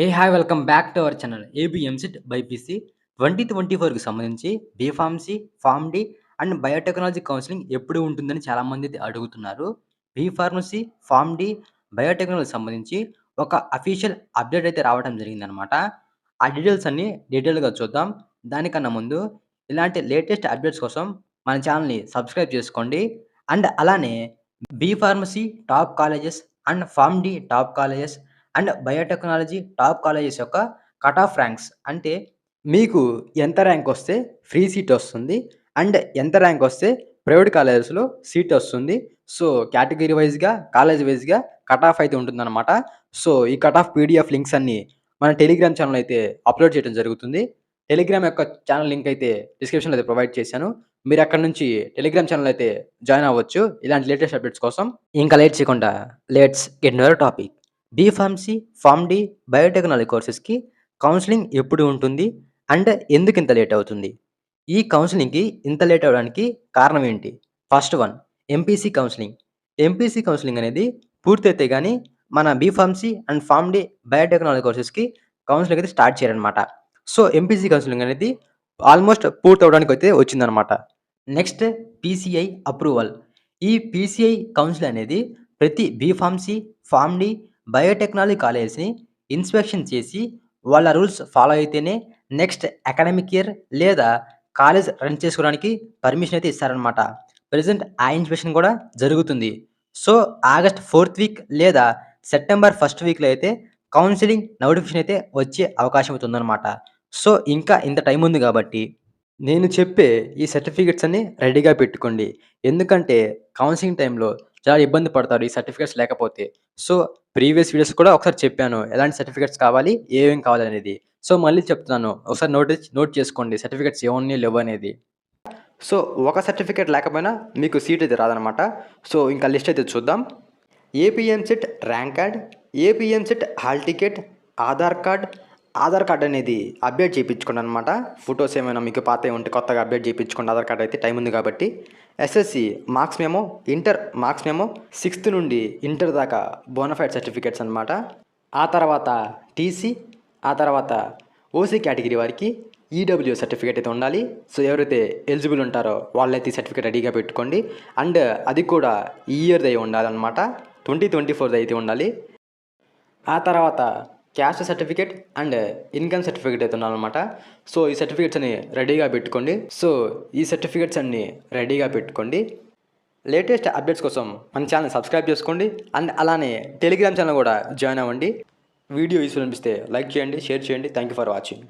Hi welcome back to our channel AP EAMCET BiPC 2024కి సంబంధించి B Pharmacy, pharm D and biotechnology counselling ఎప్పుడు ఉంటుందని చాలామంది అయితే అడుగుతున్నారు. బీఫార్మసీ, ఫార్మ్ డి, బయోటెక్నాలజీ సంబంధించి ఒక అఫీషియల్ అప్డేట్ అయితే రావడం జరిగిందనమాట. ఆ డీటెయిల్స్ అన్నీ డీటెయిల్‌గా చూద్దాం. దానికన్నా ముందు ఇలాంటి లేటెస్ట్ అప్డేట్స్ కోసం మన ఛానల్‌ని సబ్స్క్రైబ్ చేసుకోండి. అండ్ అలానే B pharmacy top colleges and pharm D top colleges and biotechnology top colleges యొక్క కట్ ఆఫ్ ర్యాంక్స్ అంటే మీకు ఎంత ర్యాంక్ వస్తే ఫ్రీ సీట్ వస్తుంది. అండ్ ఎంత ర్యాంక్ వస్తే ప్రైవేట్ కాలేజెస్‌లో సీట్ వస్తుంది. సో, కేటగిరీ వైస్‌గా, కాలేజ్ వైస్‌గా కట్ ఆఫ్ అయితే ఉంటుందన్నమాట. సో, ఈ కట్ ఆఫ్ పీడీఎఫ్ లింక్స్ అన్నీ మన టెలిగ్రామ్ ఛానెల్‌లో అయితే అప్‌లోడ్ చేయడం జరుగుతుంది. టెలిగ్రామ్ యొక్క ఛానెల్ లింక్ అయితే డిస్క్రిప్షన్‌లో అయితే ప్రొవైడ్ చేశాను. మీరు అక్కడి నుంచి టెలిగ్రామ్ ఛానెల్ అయితే జాయిన్ అవ్వచ్చు. ఇలాంటి లేటెస్ట్ అప్డేట్స్ కోసం. ఇంకా లేట్ చేయకుండా let's get to our topic. B Pharmacy, pharm D, biotechnology కోర్సెస్‌కి కౌన్సెలింగ్ ఎప్పుడు ఉంటుంది? అండ్ ఎందుకింత లేట్ అవుతుంది? ఈ కౌన్సెలింగ్‌కి ఇంత లేట్ అవ్వడానికి కారణం ఏంటి? First one MPC counselling. MPC counselling అనేది పూర్తయితే గాని మన B Pharmacy and pharm D, biotechnology కోర్సెస్‌కి కౌన్సెలింగ్ అయితే స్టార్ట్ చేయరనమాట. సో, ఎంపీసీ కౌన్సెలింగ్ అనేది ఆల్మోస్ట్ పూర్తవ్వడానికైతే వచ్చిందనమాట. Next PCI approval. ఈ పీసీఐ కౌన్సిల్ అనేది ప్రతి బీఫార్మసీ, ఫార్మ్ డి, బయోటెక్నాలజీ కాలేజెస్‌ని ఇన్స్‌పెక్షన్ చేసి వాళ్ళ రూల్స్ ఫాలో అయితేనే నెక్స్ట్ అకాడమిక్ ఇయర్ లేదా కాలేజ్ రన్ చేసుకోవడానికి పర్మిషన్ అయితే ఇస్తారనమాట. ప్రెజెంట్ ఆ ఇన్స్‌పెక్షన్ కూడా జరుగుతుంది. సో, ఆగస్ట్ 4థ్ వీక్ లేదా సెప్టెంబర్ 1st వీక్‌లో అయితే కౌన్సెలింగ్ నోటిఫికేషన్ అయితే వచ్చే అవకాశం అయితే ఉందనమాట. సో, ఇంకా ఇంత టైం ఉంది కాబట్టి నేను చెప్పే ఈ సర్టిఫికేట్స్ అన్నీ రెడీగా పెట్టుకోండి. ఎందుకంటే కౌన్సెలింగ్ టైంలో చాలా ఇబ్బంది పడతారు ఈ సర్టిఫికేట్స్ లేకపోతే. సో, ప్రీవియస్ వీడియోస్ కూడా ఒకసారి చెప్పాను. ఎలాంటి సర్టిఫికేట్స్ కావాలి, ఏమేం కావాలనేది. సో, మళ్ళీ చెప్తున్నాను. ఒకసారి నోట్ చేసుకోండి సర్టిఫికేట్స్ ఏమున్నాయి, లేవనేది. సో, ఒక సర్టిఫికేట్ లేకపోయినా మీకు సీట్ అయితే రాదనమాట. సో, ఇంకా లిస్ట్ అయితే చూద్దాం. AP EAMCET rank card, AP EAMCET hall ticket, Aadhaar card. Aadhaar card అనేది అప్డేట్ చేయించుకోండి అనమాట. ఫొటోస్ ఏమైనా మీకు పాతవి ఉంటే కొత్తగా అప్డేట్ చేయించుకోండి. ఆధార్ కార్డ్ అయితే టైం ఉంది కాబట్టి. SSC marks memo, inter marks memo, 6th నుండి ఇంటర్ దాకా బోనఫైడ్ సర్టిఫికేట్స్ అనమాట. ఆ తర్వాత టీసీ, ఆ తర్వాత ఓసీ కేటగిరీ వారికి ఈడబ్ల్యూ సర్టిఫికేట్ అయితే ఉండాలి. సో, ఎవరైతే ఎలిజిబుల్ ఉంటారో వాళ్ళైతే ఈ సర్టిఫికేట్ రెడీగా పెట్టుకోండి. అండ్ అది కూడా ఈ ఇయర్ది అయి ఉండాలన్నమాట. 2024 అయితే ఉండాలి. ఆ తర్వాత caste certificate and income certificate అయితే ఉండాలన్నమాట. సో, ఈ సర్టిఫికేట్స్ అన్ని రెడీగా పెట్టుకోండి. సో, ఈ సర్టిఫికేట్స్ అన్ని రెడీగా పెట్టుకోండి. లేటెస్ట్ అప్డేట్స్ కోసం మన ఛానల్ సబ్స్క్రైబ్ చేసుకోండి. అండ్ అలానే టెలిగ్రామ్ ఛానల్ కూడా జాయిన్ అవ్వండి. వీడియో యూస్ఫుల్ అనిపిస్తే లైక్ చేయండి, షేర్ చేయండి. Thank you for watching.